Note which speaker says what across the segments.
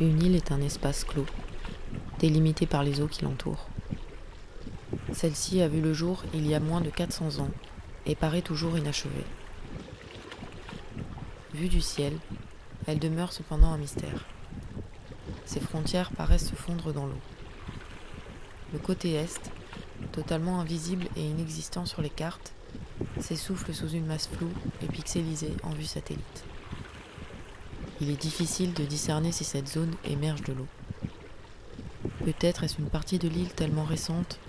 Speaker 1: Une île est un espace clos, délimité par les eaux qui l'entourent. Celle-ci a vu le jour il y a moins de 400 ans et paraît toujours inachevée. Vue du ciel, elle demeure cependant un mystère. Ses frontières paraissent se fondre dans l'eau. Le côté est, totalement invisible et inexistant sur les cartes, s'essouffle sous une masse floue et pixelisée en vue satellite. Il est difficile de discerner si cette zone émerge de l'eau. Peut-être est-ce une partie de l'île tellement récente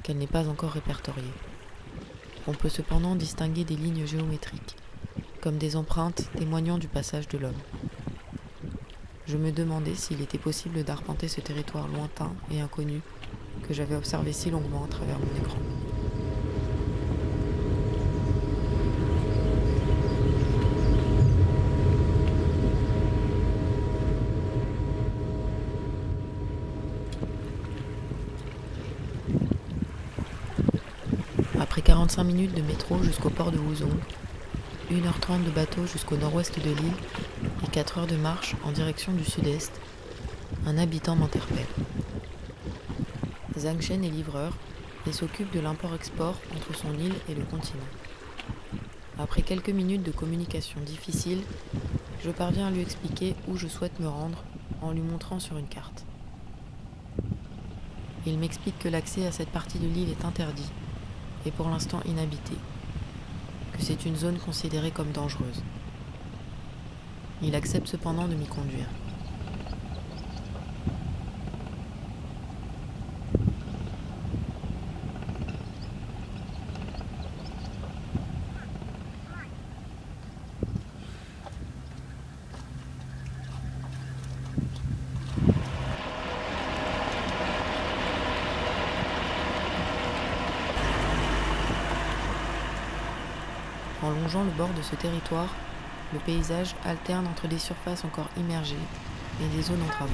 Speaker 1: qu'elle n'est pas encore répertoriée. On peut cependant distinguer des lignes géométriques, comme des empreintes témoignant du passage de l'homme. Je me demandais s'il était possible d'arpenter ce territoire lointain et inconnu que j'avais observé si longuement à travers mon écran. Après 45 minutes de métro jusqu'au port de Huzhong, 1h30 de bateau jusqu'au nord-ouest de l'île et 4 heures de marche en direction du sud-est, un habitant m'interpelle. Zhang Shen est livreur et s'occupe de l'import-export entre son île et le continent. Après quelques minutes de communication difficile, je parviens à lui expliquer où je souhaite me rendre en lui montrant sur une carte. Il m'explique que l'accès à cette partie de l'île est interdit et pour l'instant inhabité, que c'est une zone considérée comme dangereuse. Il accepte cependant de m'y conduire. En longeant le bord de ce territoire, le paysage alterne entre des surfaces encore immergées et des zones en travaux.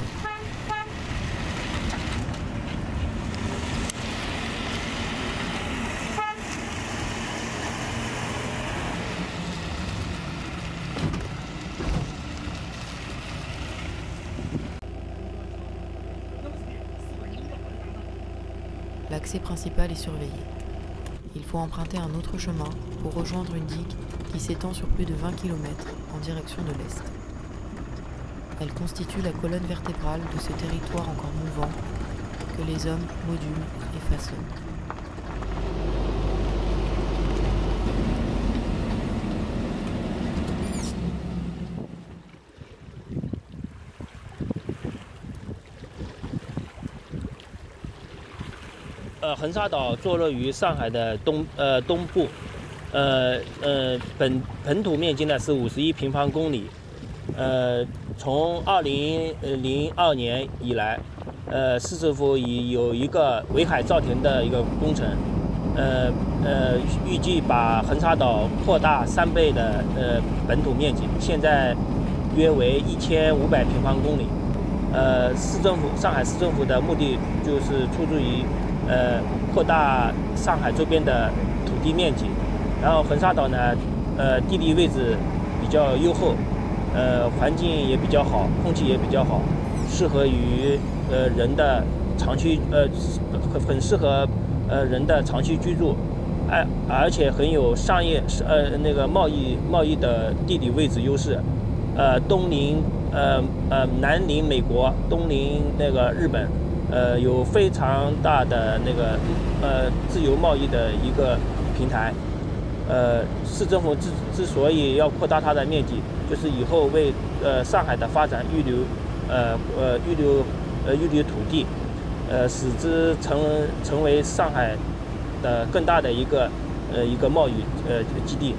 Speaker 1: L'accès principal est surveillé. Il faut emprunter un autre chemin pour rejoindre une digue qui s'étend sur plus de 20 km en direction de l'est. Elle constitue la colonne vertébrale de ce territoire encore mouvant que les hommes modulent et façonnent.
Speaker 2: 横沙岛坐落于上海的东部，本土面积呢是51平方公里。从2002年以来，市政府有一个围海造田的一个工程，预计把横沙岛扩大3倍的本土面积，现在约为1500平方公里。上海市政府的目的就是出自于扩大上海周边的土地面积，然后横沙岛呢，地理位置比较优厚，环境也比较好，空气也比较好，适合于人的长期很适合人的长期居住，而且很有商业贸易的地理位置优势，南邻美国，东邻日本。有非常大的自由贸易的一个平台，市政府之所以要扩大它的面积，就是以后为上海的发展预留土地，使之成为上海的更大的一个贸易基地。